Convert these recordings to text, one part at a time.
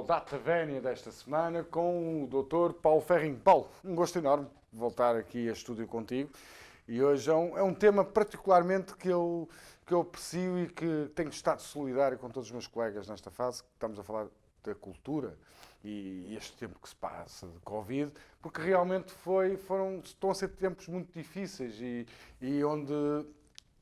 Data Vénia desta semana com o Dr. Paulo Ferrinho. Paulo, um gosto enorme voltar aqui a estúdio contigo e hoje é um tema particularmente que eu aprecio e que tenho estado solidário com todos os meus colegas nesta fase, que estamos a falar da cultura e este tempo que se passa de Covid, porque realmente estão a ser tempos muito difíceis e onde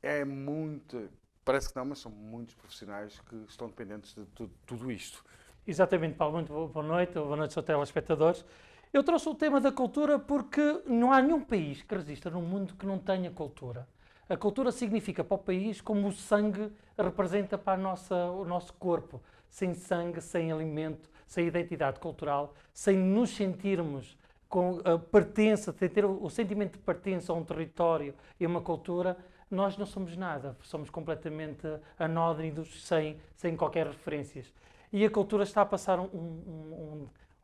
é muito, parece que não, mas são muitos profissionais que estão dependentes de tudo isto. Exatamente, Paulo, muito boa noite aos telespectadores. Eu trouxe o tema da cultura porque não há nenhum país que resista no mundo que não tenha cultura. A cultura significa para o país como o sangue representa para o nosso corpo. Sem sangue, sem alimento, sem identidade cultural, sem nos sentirmos com a pertença, sem ter o sentimento de pertença a um território e a uma cultura, nós não somos nada. Somos completamente anódinos, sem qualquer referências. E a cultura está a passar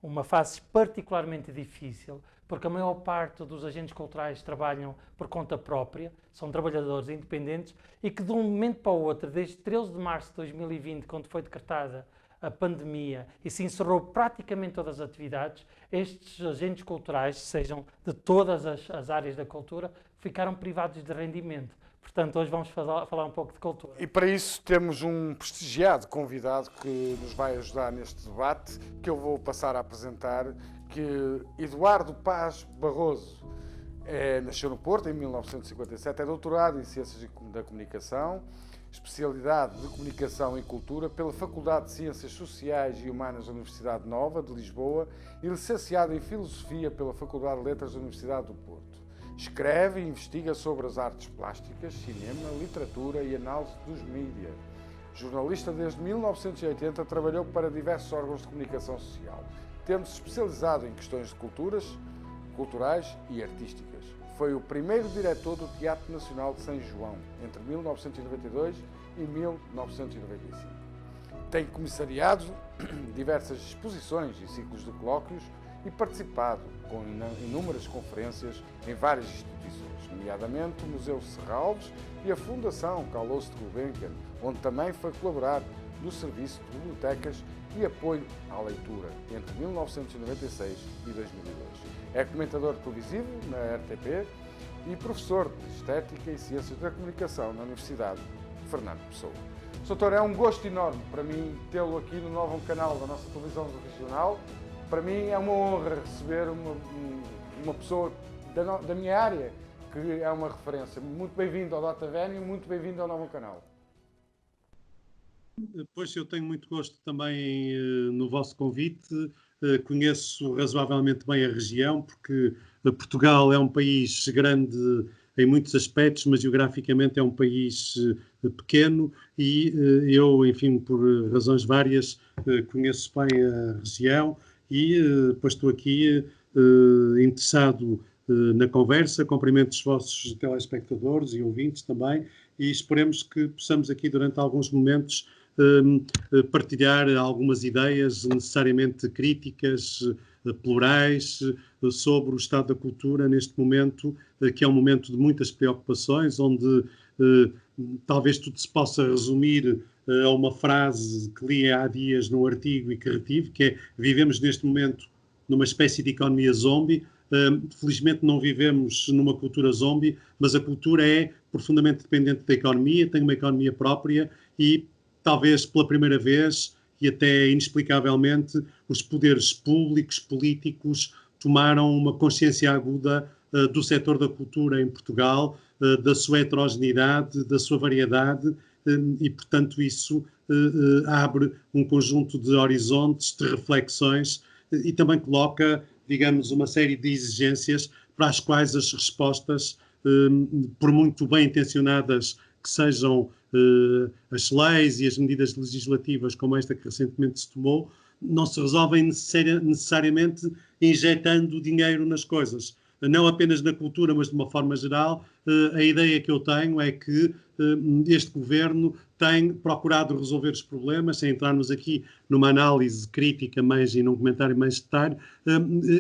uma fase particularmente difícil, porque a maior parte dos agentes culturais trabalham por conta própria, são trabalhadores independentes, e que de um momento para o outro, desde 13 de março de 2020, quando foi decretada a pandemia e se encerrou praticamente todas as atividades, estes agentes culturais, sejam de todas as áreas da cultura, ficaram privados de rendimento. Portanto, hoje vamos falar um pouco de cultura. E para isso temos um prestigiado convidado que nos vai ajudar neste debate, que eu vou passar a apresentar, que Eduardo Paz Barroso nasceu no Porto em 1957, é doutorado em Ciências da Comunicação, especialidade de Comunicação e Cultura pela Faculdade de Ciências Sociais e Humanas da Universidade Nova de Lisboa e licenciado em Filosofia pela Faculdade de Letras da Universidade do Porto. Escreve e investiga sobre as artes plásticas, cinema, literatura e análise dos mídias. Jornalista desde 1980, trabalhou para diversos órgãos de comunicação social, tendo-se especializado em questões de culturais e artísticas. Foi o primeiro diretor do Teatro Nacional de São João, entre 1992 e 1995. Tem comissariado diversas exposições e ciclos de colóquios e participado com inúmeras conferências em várias instituições, nomeadamente o Museu Serralves e a Fundação Carlos de Gulbenkian, onde também foi colaborar no Serviço de Bibliotecas e Apoio à Leitura, entre 1996 e 2002. É comentador televisivo na RTP e professor de Estética e Ciências da Comunicação na Universidade Fernando Pessoa. Doutor, é um gosto enorme para mim tê-lo aqui no novo canal da nossa televisão regional. Para mim é uma honra receber uma pessoa da minha área, que é uma referência. Muito bem-vindo ao Data Vénia, muito bem-vindo ao novo canal. Pois eu tenho muito gosto também no vosso convite. Conheço razoavelmente bem a região, porque Portugal é um país grande em muitos aspectos, mas geograficamente é um país pequeno e eu, enfim, por razões várias, conheço bem a região. E depois estou aqui interessado na conversa, cumprimento os vossos telespectadores e ouvintes também, e esperemos que possamos aqui durante alguns momentos partilhar algumas ideias necessariamente críticas, plurais, sobre o estado da cultura neste momento, que é um momento de muitas preocupações, onde talvez tudo se possa resumir a uma frase que li há dias num artigo e que retive, que é: vivemos neste momento numa espécie de economia zombie. Felizmente não vivemos numa cultura zombie, mas a cultura é profundamente dependente da economia, tem uma economia própria e talvez pela primeira vez e até inexplicavelmente os poderes públicos, políticos, tomaram uma consciência aguda do setor da cultura em Portugal, da sua heterogeneidade, da sua variedade, e, portanto, isso abre um conjunto de horizontes, de reflexões e também coloca, digamos, uma série de exigências para as quais as respostas, por muito bem intencionadas que sejam as leis e as medidas legislativas como esta que recentemente se tomou, não se resolvem necessariamente injetando dinheiro nas coisas. Não apenas na cultura, mas de uma forma geral. A ideia que eu tenho é que este governo tem procurado resolver os problemas, sem entrarmos aqui numa análise crítica mais e num comentário mais detalhe,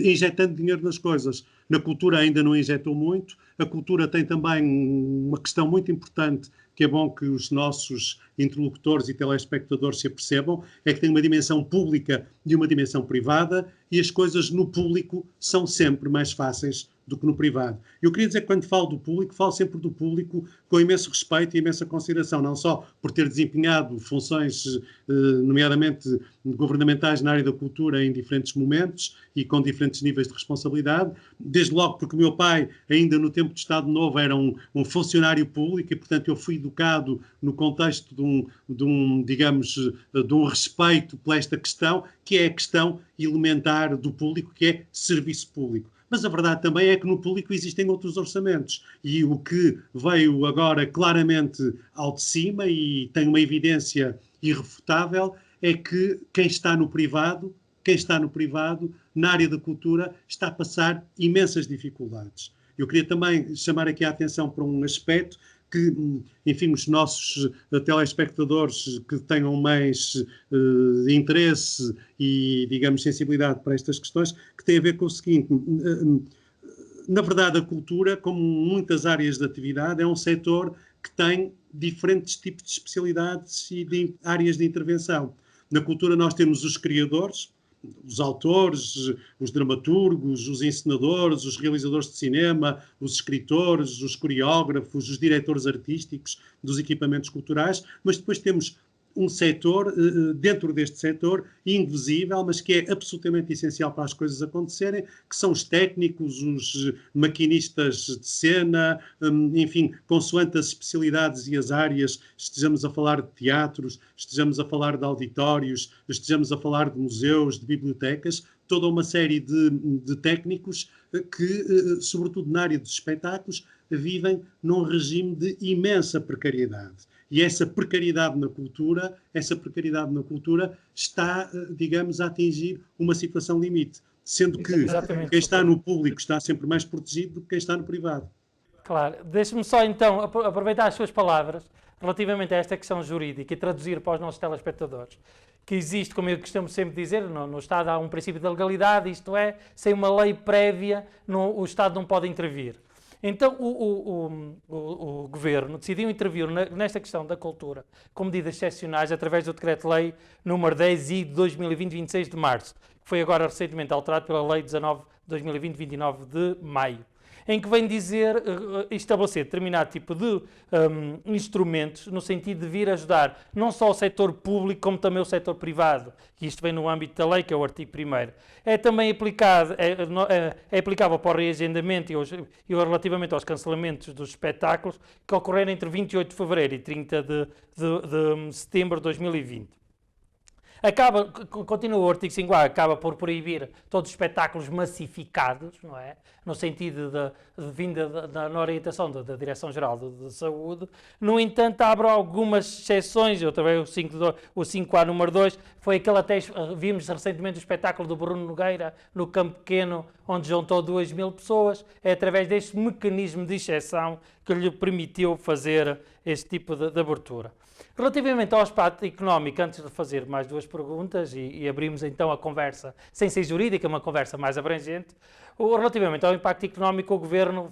injetando dinheiro nas coisas. Na cultura ainda não injetou muito. A cultura tem também uma questão muito importante, que é bom que os nossos interlocutores e telespectadores se apercebam, é que tem uma dimensão pública e uma dimensão privada, e as coisas no público são sempre mais fáceis do que no privado. Eu queria dizer que quando falo do público, falo sempre do público com imenso respeito e imensa consideração, não só por ter desempenhado funções, nomeadamente governamentais na área da cultura em diferentes momentos e com diferentes níveis de responsabilidade, desde logo porque o meu pai, ainda no tempo de Estado Novo, era um funcionário público e, portanto, eu fui educado no contexto digamos, de um respeito por esta questão, que é a questão elementar do público, que é serviço público. Mas a verdade também é que no público existem outros orçamentos, e o que veio agora claramente ao de cima e tem uma evidência irrefutável é que quem está no privado, na área da cultura, está a passar imensas dificuldades. Eu queria também chamar aqui a atenção para um aspecto que, enfim, os nossos telespectadores que tenham mais interesse e, digamos, sensibilidade para estas questões, que tem a ver com o seguinte: na verdade, a cultura, como muitas áreas de atividade, é um setor que tem diferentes tipos de especialidades e de áreas de intervenção. Na cultura nós temos os criadores, os autores, os dramaturgos, os encenadores, os realizadores de cinema, os escritores, os coreógrafos, os diretores artísticos dos equipamentos culturais, mas depois temos um setor, dentro deste setor, invisível, mas que é absolutamente essencial para as coisas acontecerem, que são os técnicos, os maquinistas de cena, enfim, consoante as especialidades e as áreas, estejamos a falar de teatros, estejamos a falar de auditórios, estejamos a falar de museus, de bibliotecas, toda uma série de técnicos que, sobretudo na área dos espetáculos, vivem num regime de imensa precariedade. E essa precariedade na cultura está, digamos, a atingir uma situação limite, sendo que quem está no público está sempre mais protegido do que quem está no privado. Claro. Deixe-me só então aproveitar as suas palavras relativamente a esta questão jurídica e traduzir para os nossos telespectadores que existe, como eu costumo sempre dizer, no Estado há um princípio da legalidade, isto é, sem uma lei prévia o Estado não pode intervir. Então, o Governo decidiu intervir nesta questão da cultura com medidas excepcionais através do Decreto-Lei número 10 de 2020, 26 de março, que foi agora recentemente alterado pela Lei 19 de 2020, 29 de maio, em que vem dizer, estabelecer determinado tipo de instrumentos no sentido de vir ajudar não só o setor público, como também o setor privado, que isto vem no âmbito da lei, que é o artigo 1º. É também aplicado, é aplicável para o reagendamento e relativamente aos cancelamentos dos espetáculos que ocorreram entre 28 de fevereiro e 30 de setembro de 2020. Continua o artigo 5A, acaba por proibir todos os espetáculos massificados, não é? No sentido na orientação da Direção-Geral de Saúde. No entanto, abre algumas exceções. Eu também o 5A número 2 foi aquele até, vimos recentemente o espetáculo do Bruno Nogueira no Campo Pequeno, onde juntou 2.000 pessoas. É através deste mecanismo de exceção que lhe permitiu fazer este tipo de abertura. Relativamente ao aspecto económico, antes de fazer mais duas perguntas e abrimos então a conversa, sem ser jurídica, uma conversa mais abrangente, relativamente ao impacto económico, o Governo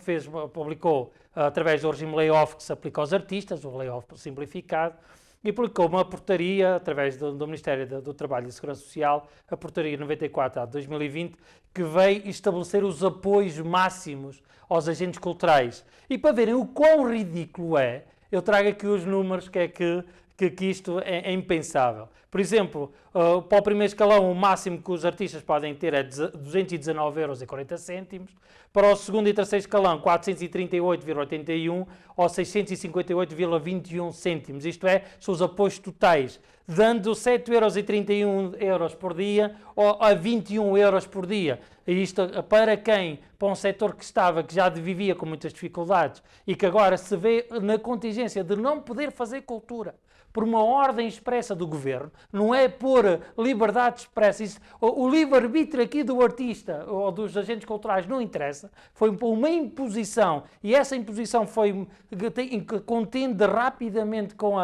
publicou, através do regime layoff que se aplica aos artistas, o layoff simplificado, e publicou uma portaria, através do Ministério do Trabalho e Segurança Social, a portaria 94 de 2020, que veio estabelecer os apoios máximos aos agentes culturais. E para verem o quão ridículo é, eu trago aqui os números que isto é impensável. Por exemplo, para o primeiro escalão, o máximo que os artistas podem ter é 219,40 €. Para o segundo e terceiro escalão, 438,81 ou 658,21 cêntimos. Isto é, são os apoios totais, dando 7,31 € por dia ou a 21 € por dia. Isto para um setor que já vivia com muitas dificuldades e que agora se vê na contingência de não poder fazer cultura por uma ordem expressa do Governo, não é por liberdade expressa. O livre-arbítrio aqui do artista ou dos agentes culturais não interessa, foi uma imposição, e essa imposição contende rapidamente com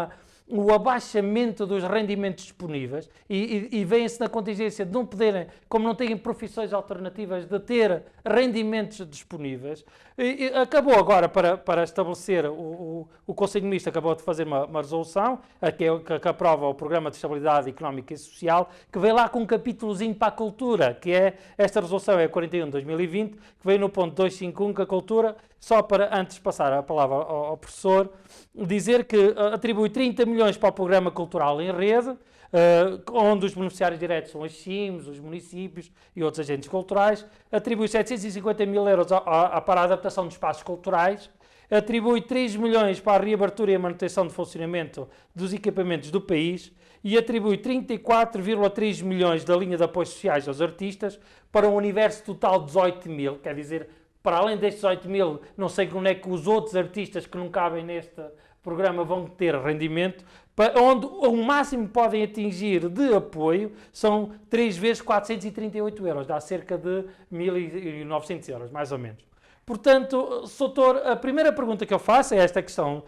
o abaixamento dos rendimentos disponíveis e vêem-se na contingência de não poderem, como não têm profissões alternativas, de ter rendimentos disponíveis. E acabou agora, para estabelecer, o Conselho de Ministros acabou de fazer uma resolução, que aprova o Programa de Estabilidade Económica e Social, que veio lá com um capítulozinho para a cultura, que é, esta resolução é 41 de 2020, que veio no ponto 251, que a cultura, só para, antes de passar a palavra ao professor, dizer que atribui 30 milhões para o Programa Cultural em Rede, onde os beneficiários diretos são as CIMs, os municípios e outros agentes culturais, atribui 750 mil euros para a adaptação de espaços culturais, atribui 3 milhões para a reabertura e a manutenção de funcionamento dos equipamentos do país e atribui 34,3 milhões da linha de apoios sociais aos artistas para um universo total de 18 mil, quer dizer, para além destes 18 mil, não sei como é que os outros artistas que não cabem neste programa vão ter rendimento, onde o máximo que podem atingir de apoio são 3 vezes 438 euros, dá cerca de 1.900 euros, mais ou menos. Portanto, Soutor, a primeira pergunta que eu faço é esta questão,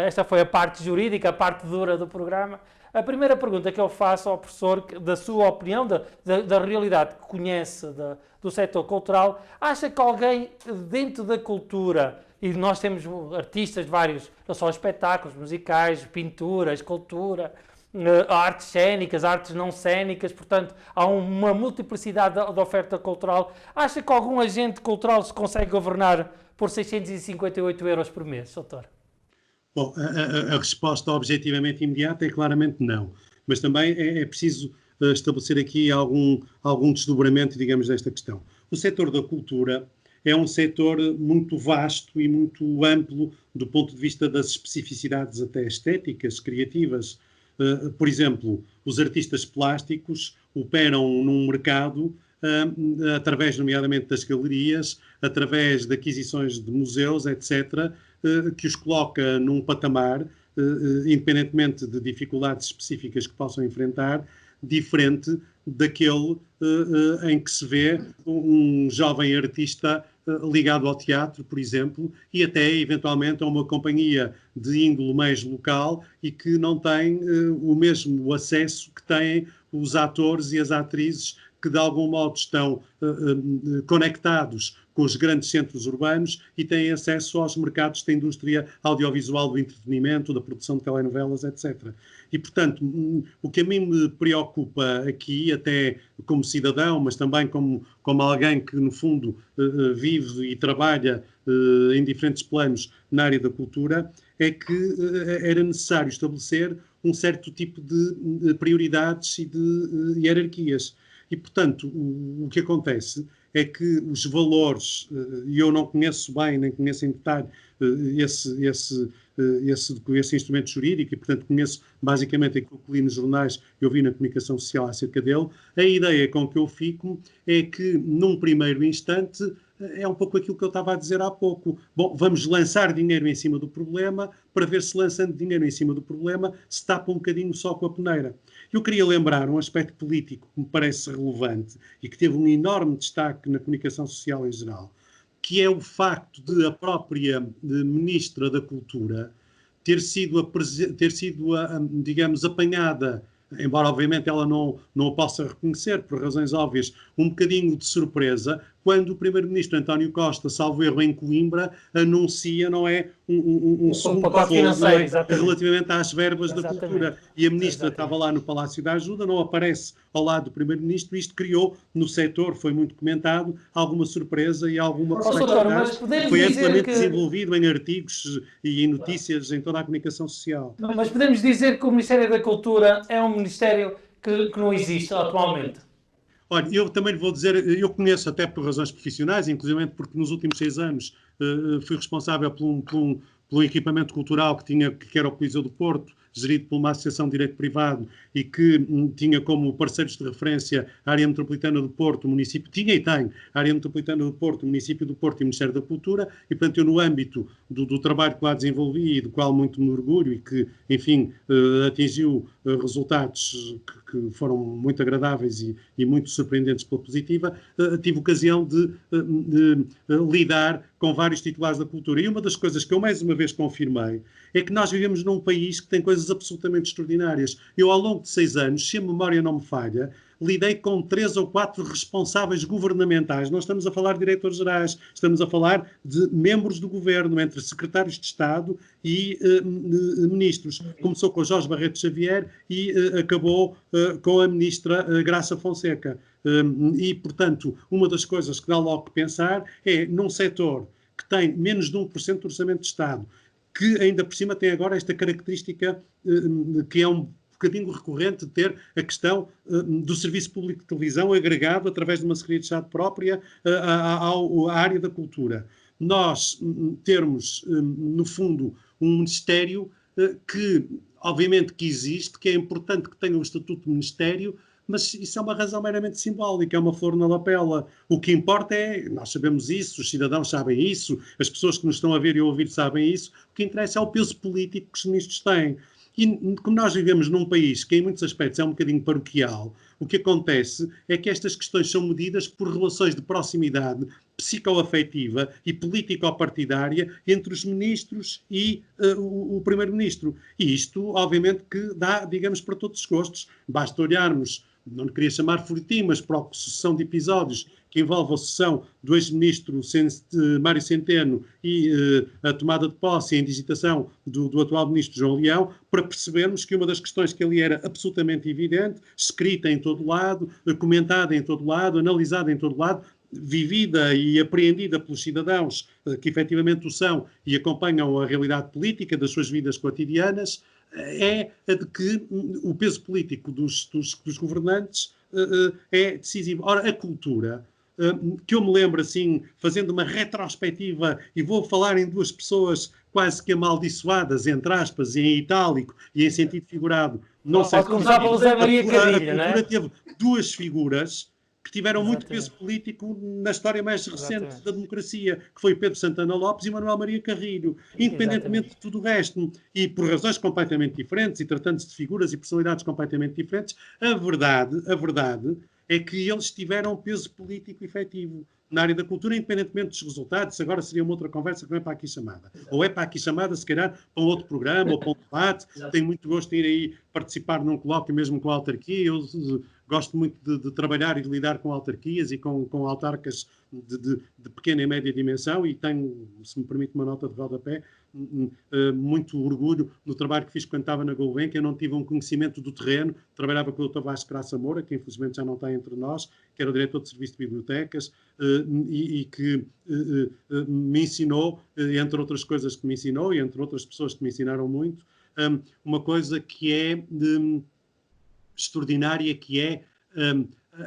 esta foi a parte jurídica, a parte dura do programa. A primeira pergunta que eu faço ao professor, da sua opinião, da realidade que conhece do setor cultural, acha que alguém dentro da cultura, e nós temos artistas de vários, não só espetáculos musicais, pintura, escultura, artes cénicas, artes não cénicas, portanto, há uma multiplicidade da oferta cultural. Acha que algum agente cultural se consegue governar por 658 euros por mês, doutor? Bom, a resposta objetivamente imediata é claramente não, mas também é preciso estabelecer aqui algum desdobramento, digamos, desta questão. O setor da cultura é um setor muito vasto e muito amplo do ponto de vista das especificidades até estéticas, criativas. Por exemplo, os artistas plásticos operam num mercado através, nomeadamente, das galerias, através de aquisições de museus, etc., que os coloca num patamar, independentemente de dificuldades específicas que possam enfrentar, diferente daquele em que se vê um jovem artista ligado ao teatro, por exemplo, e até, eventualmente, a uma companhia de índole mais local e que não tem o mesmo acesso que têm os atores e as atrizes que, de algum modo, estão conectados com os grandes centros urbanos e têm acesso aos mercados da indústria audiovisual, do entretenimento, da produção de telenovelas, etc. E, portanto, o que a mim me preocupa aqui, até como cidadão, mas também como alguém que, no fundo, vive e trabalha em diferentes planos na área da cultura, é que era necessário estabelecer um certo tipo de prioridades e de hierarquias. E, portanto, o que acontece é que os valores, e eu não conheço bem, nem conheço em detalhe esse instrumento jurídico, e, portanto, conheço basicamente aquilo que li nos jornais e ouvi na comunicação social acerca dele. A ideia com que eu fico é que, num primeiro instante, é um pouco aquilo que eu estava a dizer há pouco. Bom, vamos lançar dinheiro em cima do problema para ver se, lançando dinheiro em cima do problema, se tapa um bocadinho só com a peneira. Eu queria lembrar um aspecto político que me parece relevante e que teve um enorme destaque na comunicação social em geral, que é o facto de a própria Ministra da Cultura ter sido, digamos, apanhada, embora obviamente ela não o possa reconhecer por razões óbvias, um bocadinho de surpresa, quando o Primeiro-Ministro António Costa, salvo erro em Coimbra, anuncia, não é, um pacote financeiro, relativamente às verbas da cultura. E a Ministra estava lá no Palácio da Ajuda, não aparece ao lado do Primeiro-Ministro, isto criou no setor, foi muito comentado, alguma surpresa e alguma perplexidade. Foi amplamente desenvolvido em artigos e em notícias em toda a comunicação social. Mas podemos dizer que o Ministério da Cultura é um ministério que não existe atualmente? Olha, eu também lhe vou dizer, eu conheço até por razões profissionais, inclusive porque nos últimos 6 anos fui responsável por um equipamento cultural que era o Coliseu do Porto, gerido por uma associação de direito privado e que tinha como parceiros de referência a área metropolitana do Porto, o município, tinha e tem a área metropolitana do Porto, o município do Porto e o Ministério da Cultura, e portanto eu no âmbito do trabalho que lá desenvolvi e do qual muito me orgulho e que, enfim, atingiu resultados que foram muito agradáveis e muito surpreendentes pela positiva, tive ocasião de lidar com vários titulares da cultura. E uma das coisas que eu mais uma vez confirmei é que nós vivemos num país que tem coisas coisas absolutamente extraordinárias. Eu, ao longo de 6 anos, se a memória não me falha, lidei com 3 ou 4 responsáveis governamentais. Não estamos a falar de diretores gerais, estamos a falar de membros do governo, entre secretários de Estado e ministros. Começou com Jorge Barreto Xavier e acabou com a ministra Graça Fonseca. E, portanto, uma das coisas que dá logo que pensar é, num setor que tem menos de 1% do orçamento de Estado, que ainda por cima tem agora esta característica que é um bocadinho recorrente de ter a questão do Serviço Público de Televisão agregado através de uma Secretaria de Estado própria à área da cultura. Nós termos, no fundo, um Ministério que, obviamente, que existe, que é importante que tenha o estatuto de Ministério, mas isso é uma razão meramente simbólica, é uma flor na lapela. O que importa é, nós sabemos isso, os cidadãos sabem isso, as pessoas que nos estão a ver e a ouvir sabem isso, o que interessa é o peso político que os ministros têm. E como nós vivemos num país que em muitos aspectos é um bocadinho paroquial, o que acontece é que estas questões são medidas por relações de proximidade psicoafetiva e político-partidária entre os ministros e o primeiro-ministro. E isto, obviamente, que dá, digamos, para todos os gostos. Basta olharmos, não lhe queria chamar furitim, mas para a sucessão de episódios que envolve a sucessão do ex-ministro Mário Centeno e a tomada de posse e a indigitação do atual ministro João Leão, para percebermos que uma das questões que ali era absolutamente evidente, escrita em todo lado, comentada em todo lado, analisada em todo lado, vivida e apreendida pelos cidadãos que efetivamente o são e acompanham a realidade política das suas vidas cotidianas, é a de que o peso político dos governantes é decisivo. Ora, a cultura, que eu me lembro assim, fazendo uma retrospectiva, e vou falar em 2 pessoas quase que amaldiçoadas, entre aspas, em itálico e em sentido figurado. Não sei. Pode começar pelo Zé Maria Carrilho, não é? A cultura teve 2 figuras que tiveram muito Exatamente. peso político na história mais recente Exatamente. da democracia, que foi Pedro Santana Lopes e Manuel Maria Carrilho, independentemente de tudo o resto, e por razões completamente diferentes, e tratando-se de figuras e personalidades completamente diferentes, a verdade é que eles tiveram peso político efetivo na área da cultura, independentemente dos resultados. Agora seria uma outra conversa que não é para aqui chamada. Ou é para aqui chamada, se calhar, para um outro programa ou para um debate. Tenho muito gosto de ir aí participar num colóquio mesmo com a autarquia. Eu gosto muito de trabalhar e de lidar com autarquias e com autarcas de pequena e média dimensão, e tenho, se me permite uma nota de rodapé, muito orgulho no trabalho que fiz quando estava na Gulbenkian. Eu não tive um conhecimento do terreno, trabalhava com o Dr. Vasco Graça Moura, que infelizmente já não está entre nós, que era o diretor de serviço de bibliotecas, e que me ensinou, entre outras coisas que me ensinou, e entre outras pessoas que me ensinaram muito, uma coisa que é extraordinária, que é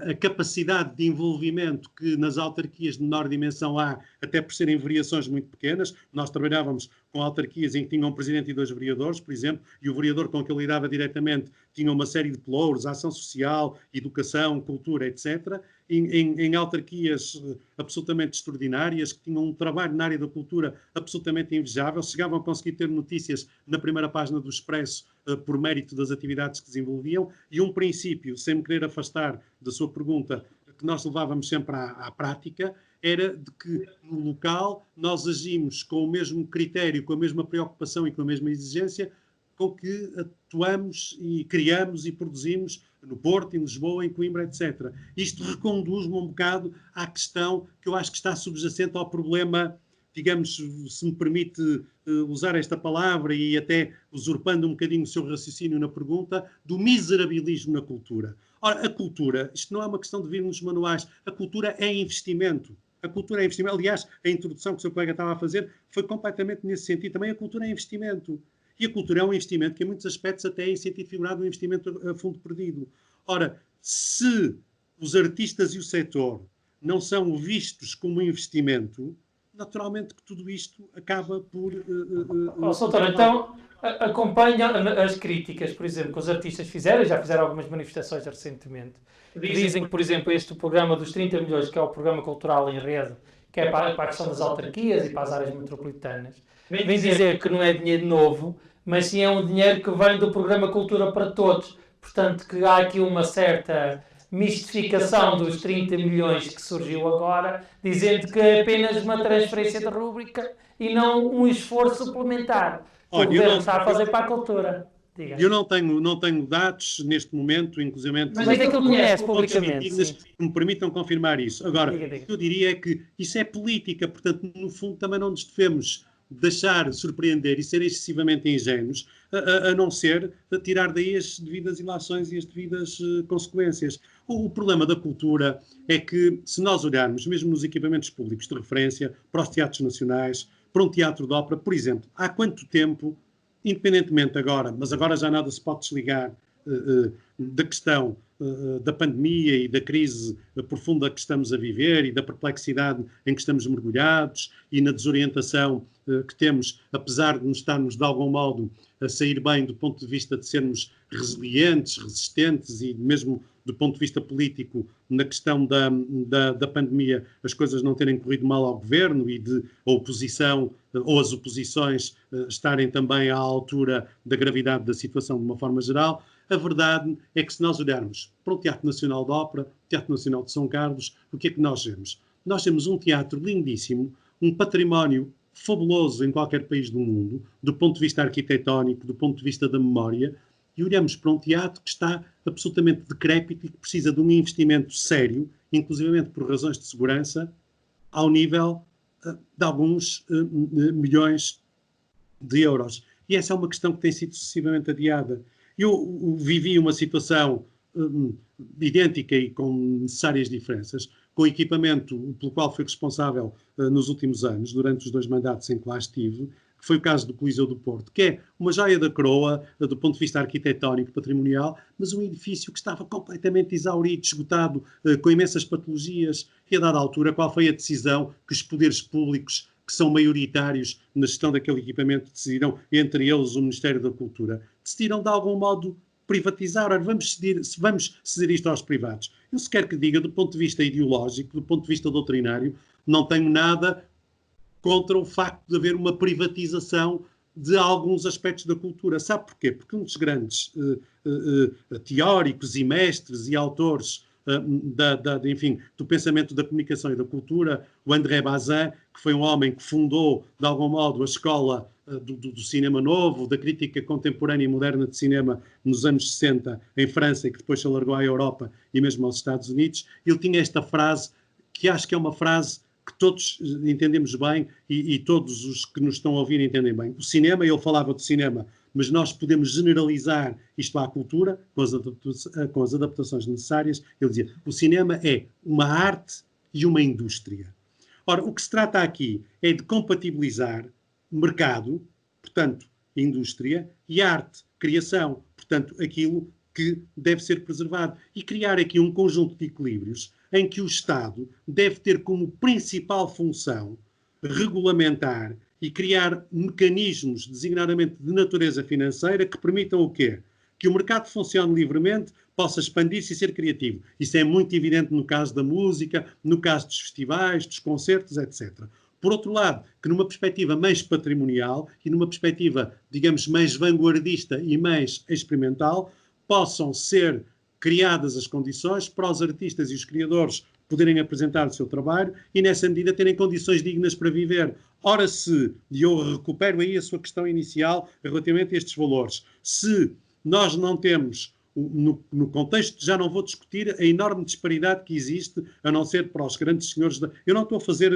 a capacidade de envolvimento que nas autarquias de menor dimensão há, até por serem variações muito pequenas. Nós trabalhávamos com autarquias em que tinham um presidente e 2 vereadores, por exemplo, e o vereador com que ele lidava diretamente tinha uma série de pelouros, ação social, educação, cultura, etc., em autarquias absolutamente extraordinárias, que tinham um trabalho na área da cultura absolutamente invejável, chegavam a conseguir ter notícias na primeira página do Expresso por mérito das atividades que desenvolviam, e um princípio, sem me querer afastar da sua pergunta, que nós levávamos sempre à prática, era de que no local nós agimos com o mesmo critério, com a mesma preocupação e com a mesma exigência com que atuamos e criamos e produzimos no Porto, em Lisboa, em Coimbra, etc. Isto reconduz-me um bocado à questão que eu acho que está subjacente ao problema, digamos, se me permite usar esta palavra e até usurpando um bocadinho o seu raciocínio na pergunta, do miserabilismo na cultura. Ora, a cultura, isto não é uma questão de vir nos manuais, a cultura é investimento. A cultura é investimento. Aliás, a introdução que o seu colega estava a fazer foi completamente nesse sentido. Também a cultura é investimento. E a cultura é um investimento que, em muitos aspectos, até é em sentido figurado, um investimento a fundo perdido. Ora, se os artistas e o setor não são vistos como investimento, naturalmente que tudo isto acaba por... Soutor, então acompanha as críticas, por exemplo, que os artistas fizeram, já fizeram algumas manifestações recentemente, que dizem que, por exemplo, este programa dos 30 milhões, que é o programa cultural em rede, que é para a questão das autarquias e para as áreas metropolitanas, vem dizer que não é dinheiro novo, mas sim é um dinheiro que vem do programa Cultura para Todos. Portanto, que há aqui uma certa mistificação dos 30 milhões que surgiu agora, dizendo que é apenas uma transferência de rúbrica e não um esforço suplementar que o governo está a fazer para a cultura. Diga. Eu não tenho dados neste momento, inclusive... Mas é que ele conhece fontes publicamente. fidedignas que me permitam confirmar isso. Agora, Diga. o que eu diria é que isso é política, portanto, no fundo, também não nos devemos deixar surpreender e ser excessivamente ingênuos, a não ser a tirar daí as devidas ilações e as devidas consequências. O problema da cultura é que, se nós olharmos, mesmo nos equipamentos públicos de referência, para os teatros nacionais, para um teatro de ópera, por exemplo, há quanto tempo, independentemente agora, mas agora já nada se pode desligar da questão da pandemia e da crise profunda que estamos a viver e da perplexidade em que estamos mergulhados e na desorientação que temos, apesar de nos estarmos de algum modo a sair bem do ponto de vista de sermos resilientes, resistentes e mesmo do ponto de vista político na questão da pandemia, as coisas não terem corrido mal ao governo e de a oposição ou as oposições estarem também à altura da gravidade da situação de uma forma geral. A verdade é que, se nós olharmos para o Teatro Nacional de Ópera, o Teatro Nacional de São Carlos, o que é que nós vemos? Nós temos um teatro lindíssimo, um património fabuloso em qualquer país do mundo, do ponto de vista arquitetónico, do ponto de vista da memória, e olhamos para um teatro que está absolutamente decrépito e que precisa de um investimento sério, inclusivamente por razões de segurança, ao nível de alguns milhões de euros. E essa é uma questão que tem sido sucessivamente adiada. Eu vivi uma situação idêntica e com necessárias diferenças, com o equipamento pelo qual fui responsável nos últimos anos, durante os 2 mandatos em que lá estive, que foi o caso do Coliseu do Porto, que é uma joia da coroa, do ponto de vista arquitetónico, patrimonial, mas um edifício que estava completamente exaurido, esgotado, com imensas patologias, e a dada altura, qual foi a decisão que os poderes públicos, que são maioritários na gestão daquele equipamento, decidiram, entre eles o Ministério da Cultura, decidiram de algum modo privatizar. Ora, vamos ceder isto aos privados. Eu se quer que diga, do ponto de vista ideológico, do ponto de vista doutrinário, não tenho nada contra o facto de haver uma privatização de alguns aspectos da cultura. Sabe porquê? Porque um dos grandes teóricos e mestres e autores enfim, do pensamento da comunicação e da cultura, o André Bazin, que foi um homem que fundou, de algum modo, a escola do cinema novo, da crítica contemporânea e moderna de cinema nos anos 60 em França e que depois se alargou à Europa e mesmo aos Estados Unidos. Ele tinha esta frase, que acho que é uma frase que todos entendemos bem e todos os que nos estão a ouvir entendem bem. O cinema, ele falava do cinema, mas nós podemos generalizar isto à cultura com as adaptações necessárias. Ele dizia, o cinema é uma arte e uma indústria. Ora, o que se trata aqui é de compatibilizar mercado, portanto, indústria, e arte, criação, portanto, aquilo que deve ser preservado. E criar aqui um conjunto de equilíbrios em que o Estado deve ter como principal função regulamentar e criar mecanismos, designadamente de natureza financeira, que permitam o quê? Que o mercado funcione livremente, possa expandir-se e ser criativo. Isso é muito evidente no caso da música, no caso dos festivais, dos concertos, etc. Por outro lado, que numa perspectiva mais patrimonial e numa perspectiva, digamos, mais vanguardista e mais experimental, possam ser criadas as condições para os artistas e os criadores poderem apresentar o seu trabalho e, nessa medida, terem condições dignas para viver. Ora, e eu recupero aí a sua questão inicial relativamente a estes valores, se nós não temos, no contexto, já não vou discutir a enorme disparidade que existe, a não ser para os grandes senhores eu não estou a fazer,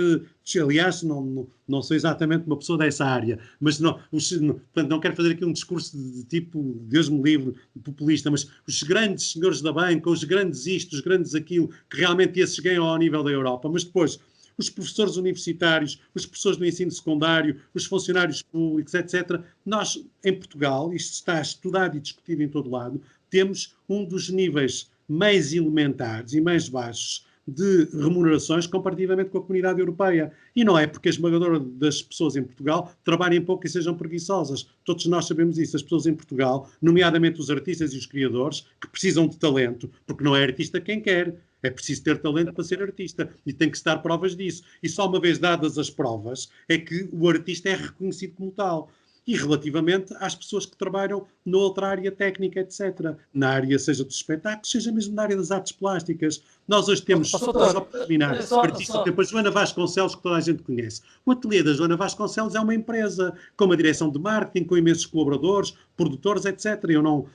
aliás, não sou exatamente uma pessoa dessa área, mas portanto, não quero fazer aqui um discurso de tipo, Deus me livre, populista, mas os grandes senhores da banca, os grandes isto, os grandes aquilo, que realmente esses ganham ao nível da Europa, mas depois os professores universitários, os professores do ensino secundário, os funcionários públicos, etc. Nós, em Portugal, isto está estudado e discutido em todo lado, temos um dos níveis mais elementares e mais baixos de remunerações comparativamente com a comunidade europeia. E não é porque a esmagadora das pessoas em Portugal trabalhem pouco e sejam preguiçosas. Todos nós sabemos isso. As pessoas em Portugal, nomeadamente os artistas e os criadores, que precisam de talento, porque não é artista quem quer. É preciso ter talento para ser artista e tem que se dar provas disso. E só uma vez dadas as provas é que o artista é reconhecido como tal. e relativamente às pessoas que trabalham noutra área técnica, etc. Na área, seja dos espetáculos, seja mesmo na área das artes plásticas. Nós hoje temos, só para terminar, artistas, a Joana Vasconcelos, que toda a gente conhece. O ateliê da Joana Vasconcelos é uma empresa com uma direção de marketing, com imensos colaboradores, produtores, etc. Eu não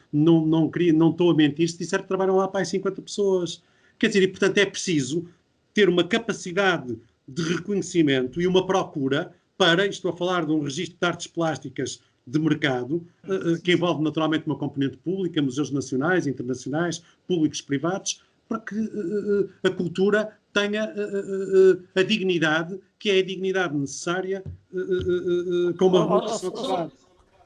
estou a mentir se disser que trabalham lá para aí 50 pessoas. Quer dizer, e portanto é preciso ter uma capacidade de reconhecimento e uma procura para, estou a falar de um registro de artes plásticas de mercado, que envolve naturalmente uma componente pública, museus nacionais, internacionais, públicos, privados, para que a cultura tenha a dignidade, que é a dignidade necessária com uma remuneração adequada.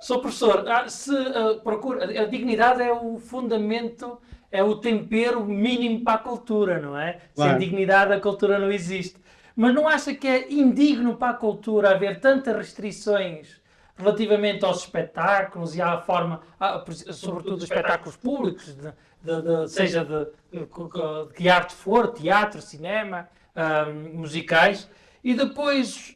Sr. Professor, a dignidade é o fundamento, é o tempero mínimo para a cultura, não é? Claro. Sem dignidade a cultura não existe. Mas não acha que é indigno para a cultura haver tantas restrições relativamente aos espetáculos e à forma, sobretudo dos espetáculos públicos, seja de que arte for, teatro, cinema, musicais, e depois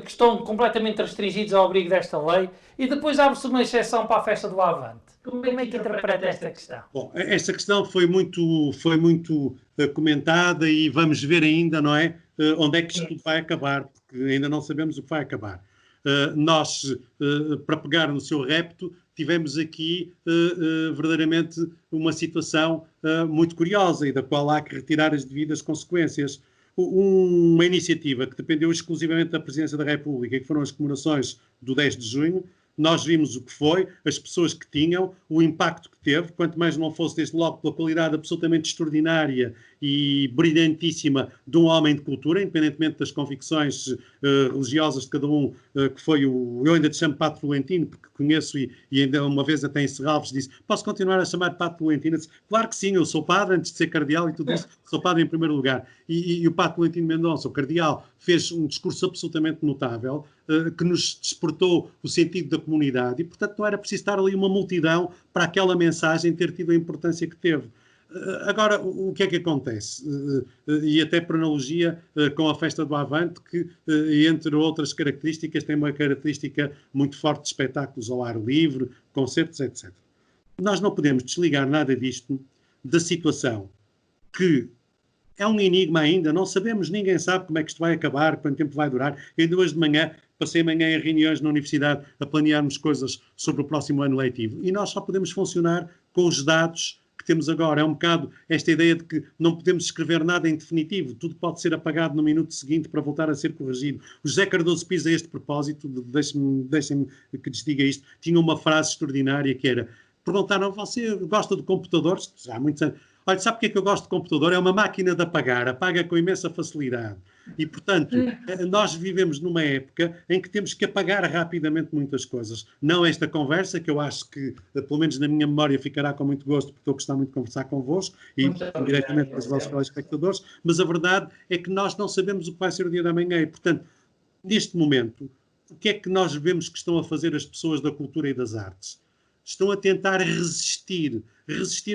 que estão completamente restringidos ao abrigo desta lei, e depois abre-se uma exceção para a festa do Avante. Como é que interpreta esta questão? Bom, esta questão foi muito comentada e vamos ver ainda, não é? Onde é que isto vai acabar, porque ainda não sabemos o que vai acabar. Nós, para pegar no seu repto, tivemos aqui verdadeiramente uma situação muito curiosa e da qual há que retirar as devidas consequências. Uma iniciativa que dependeu exclusivamente da Presidência da República, que foram as comemorações do 10 de junho, nós vimos o que foi, as pessoas que tinham, o impacto que teve, quanto mais não fosse desde logo pela qualidade absolutamente extraordinária e brilhantíssima de um homem de cultura, independentemente das convicções religiosas de cada um, que foi eu ainda te chamo Padre Florentino, porque conheço e ainda uma vez até em Serralves disse, posso continuar a chamar de Padre Florentino? Disse, claro que sim, eu sou padre antes de ser cardeal e tudo isso, sou padre em primeiro lugar. E o Padre Florentino Mendonça, o cardeal, fez um discurso absolutamente notável, que nos despertou o sentido da comunidade e, portanto, não era preciso estar ali uma multidão para aquela mensagem ter tido a importância que teve. Agora, o que é que acontece? E até por analogia com a festa do Avante, que, entre outras características, tem uma característica muito forte de espetáculos ao ar livre, concertos, etc. Nós não podemos desligar nada disto da situação que é um enigma ainda, não sabemos, ninguém sabe como é que isto vai acabar, quanto tempo vai durar. Ainda hoje de manhã, passei amanhã em reuniões na universidade a planearmos coisas sobre o próximo ano letivo. E nós só podemos funcionar com os dados que temos agora. É um bocado esta ideia de que não podemos escrever nada em definitivo, tudo pode ser apagado no minuto seguinte para voltar a ser corrigido. O José Cardoso Pires, a este propósito, deixem-me que lhes diga isto, tinha uma frase extraordinária que era, perguntaram, você gosta de computadores? Já há muitos anos. Olha, sabe porque é que eu gosto de computador? É uma máquina de apagar, apaga com imensa facilidade. E, portanto, nós vivemos numa época em que temos que apagar rapidamente muitas coisas. Não esta conversa, que eu acho que, pelo menos na minha memória, ficará com muito gosto, porque estou a gostar muito de conversar convosco e diretamente com os vossos telespectadores, mas a verdade é que nós não sabemos o que vai ser o dia da manhã. E, portanto, neste momento, o que é que nós vemos que estão a fazer as pessoas da cultura e das artes? Estão a tentar resistir,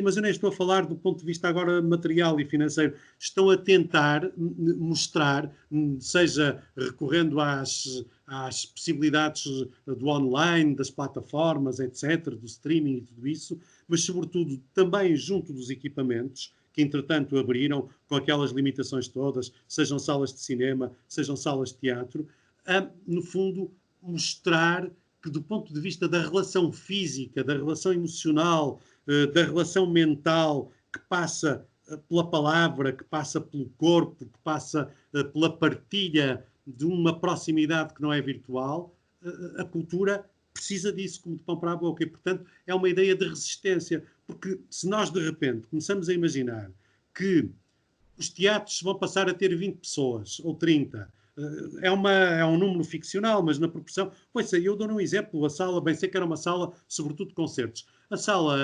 mas eu nem estou a falar do ponto de vista agora material e financeiro, estão a tentar mostrar, seja recorrendo às possibilidades do online, das plataformas, etc., do streaming e tudo isso, mas sobretudo também junto dos equipamentos, que entretanto abriram com aquelas limitações todas, sejam salas de cinema, sejam salas de teatro, a, no fundo, mostrar que do ponto de vista da relação física, da relação emocional, da relação mental, que passa pela palavra, que passa pelo corpo, que passa pela partilha de uma proximidade que não é virtual, a cultura precisa disso como de pão para a boca e, portanto, é uma ideia de resistência. Porque se nós, de repente, começamos a imaginar que os teatros vão passar a ter 20 pessoas ou 30, é um número ficcional, mas na proporção... Pois é, eu dou um exemplo, a sala, bem sei que era uma sala, sobretudo de concertos. A sala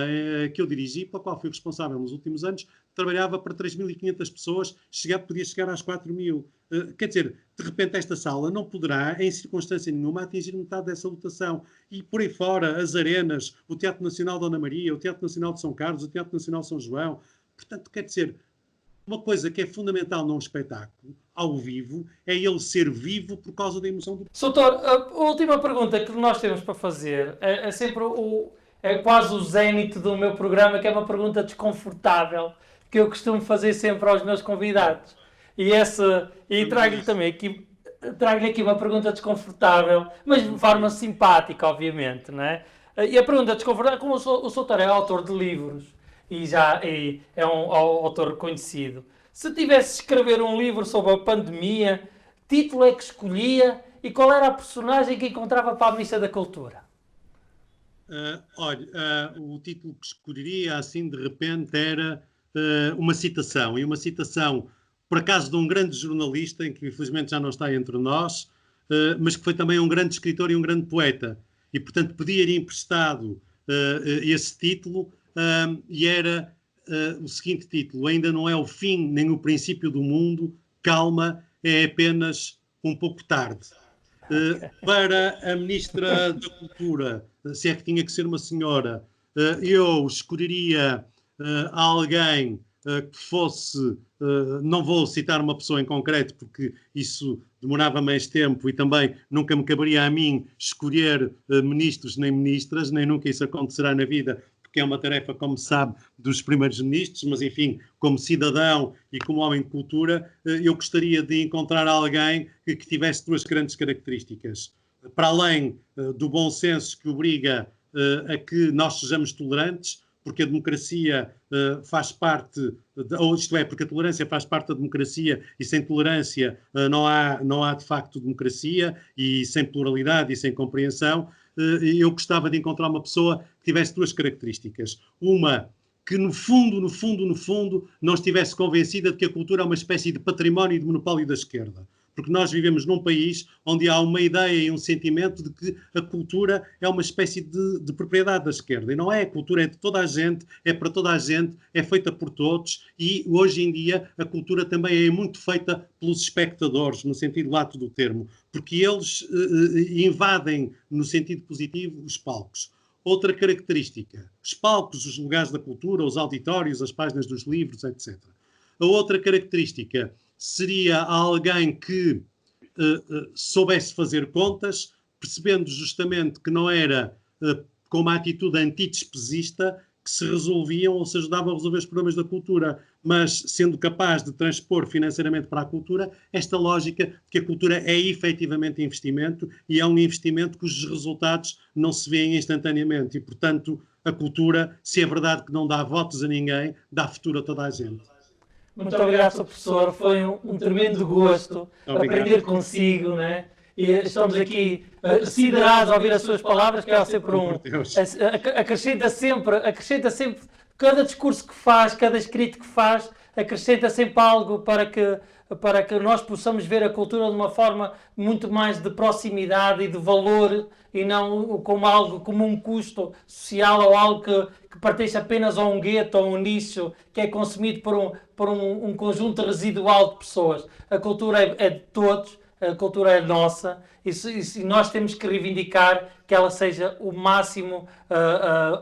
que eu dirigi, pela qual fui responsável nos últimos anos, trabalhava para 3.500 pessoas, podia chegar às 4.000. Quer dizer, de repente esta sala não poderá, em circunstância nenhuma, atingir metade dessa lotação. E por aí fora, as arenas, o Teatro Nacional de Dona Maria, o Teatro Nacional de São Carlos, o Teatro Nacional de São João. Portanto, quer dizer, Uma coisa que é fundamental num espetáculo ao vivo é ele ser vivo por causa da emoção do. Soutor, a última pergunta que nós temos para fazer é sempre é quase o zénite do meu programa, que é uma pergunta desconfortável que eu costumo fazer sempre aos meus convidados. E trago-lhe aqui uma pergunta desconfortável, mas de forma simpática, obviamente, não é? E a pergunta desconfortável, como o Soutor é autor de livros e é um autor reconhecido, se tivesse de escrever um livro sobre a pandemia, título é que escolhia e qual era a personagem que encontrava para a Ministra da Cultura? Olha, o título que escolheria assim de repente era uma citação, e uma citação por acaso de um grande jornalista, em que infelizmente já não está entre nós, mas que foi também um grande escritor e um grande poeta, e portanto pedia-lhe emprestado esse título, e era o seguinte título: ainda não é o fim nem o princípio do mundo, calma, é apenas um pouco tarde. Para a Ministra da Cultura, se é que tinha que ser uma senhora, eu escolheria alguém que fosse, não vou citar uma pessoa em concreto porque isso demorava mais tempo e também nunca me caberia a mim escolher ministros nem ministras, nem nunca isso acontecerá na vida, porque é uma tarefa, como se sabe, dos primeiros ministros, mas enfim, como cidadão e como homem de cultura, eu gostaria de encontrar alguém que tivesse duas grandes características. Para além do bom senso que obriga a que nós sejamos tolerantes, porque a democracia faz parte, ou isto é, porque a tolerância faz parte da democracia e sem tolerância não há de facto democracia, e sem pluralidade e sem compreensão. Eu gostava de encontrar uma pessoa que tivesse duas características. Uma, que no fundo, não estivesse convencida de que a cultura é uma espécie de património e de monopólio da esquerda. Porque nós vivemos num país onde há uma ideia e um sentimento de que a cultura é uma espécie de propriedade da esquerda. E não é. A cultura é de toda a gente, é para toda a gente, é feita por todos, e hoje em dia a cultura também é muito feita pelos espectadores, no sentido lato do termo, porque eles invadem, no sentido positivo, os palcos. Outra característica: os palcos, os lugares da cultura, os auditórios, as páginas dos livros, etc. A outra característica seria alguém que soubesse fazer contas, percebendo justamente que não era com uma atitude antidespesista que se resolviam ou se ajudavam a resolver os problemas da cultura, mas sendo capaz de transpor financeiramente para a cultura esta lógica de que a cultura é efetivamente investimento, e é um investimento cujos resultados não se veem instantaneamente, e portanto a cultura, se é verdade que não dá votos a ninguém, dá futuro a toda a gente. Muito obrigado, Sr. Professor. Foi um tremendo gosto aprender consigo, né? E estamos aqui siderados a ouvir as suas palavras, que é sempre acrescenta sempre, cada discurso que faz, cada escrito que faz, acrescenta sempre algo para que nós possamos ver a cultura de uma forma muito mais de proximidade e de valor, e não como algo, como um custo social, ou algo que pertence apenas a um gueto ou um nicho que é consumido por um conjunto residual de pessoas. A cultura é de todos, a cultura é nossa, e nós temos que reivindicar que ela seja o máximo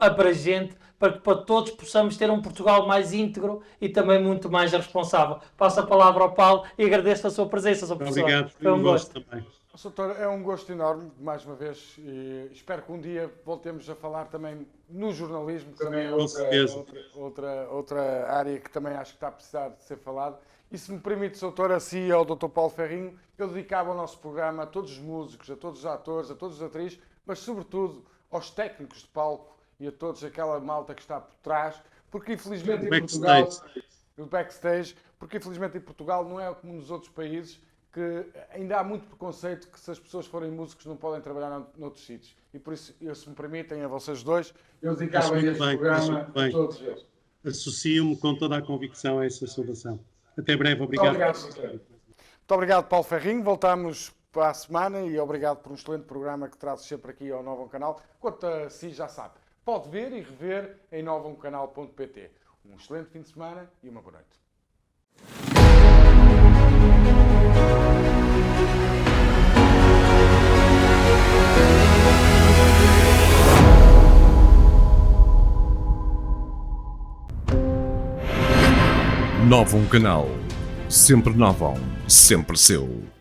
abrangente, para que todos possamos ter um Portugal mais íntegro e também muito mais responsável. Passo a palavra ao Paulo e agradeço a sua presença, Sr. Professor. Obrigado, foi um gosto também. Doutor, é um gosto enorme, mais uma vez, e espero que um dia voltemos a falar também no jornalismo, que também é outra área que também acho que está a precisar de ser falada. E se me permite, doutor, assim e ao Dr. Paulo Ferrinho, eu dedicava o nosso programa a todos os músicos, a todos os atores, a todos os atrizes, mas sobretudo aos técnicos de palco e a todos aquela malta que está por trás, porque infelizmente em Portugal, o backstage, porque infelizmente em Portugal não é como nos outros países, que ainda há muito preconceito que se as pessoas forem músicos não podem trabalhar noutros sítios. E por isso, se me permitem, a vocês dois, eu dedicava este programa a todos eles. Associo-me com toda a convicção a essa saudação. Até breve, obrigado. Muito obrigado, Paulo Ferrinho. Voltamos para a semana e obrigado por um excelente programa que traz sempre aqui ao Novum Canal. Quanto a si, já sabe, pode ver e rever em novumcanal.pt. Um excelente fim de semana e uma boa noite. Novo Canal. Sempre novo, sempre seu.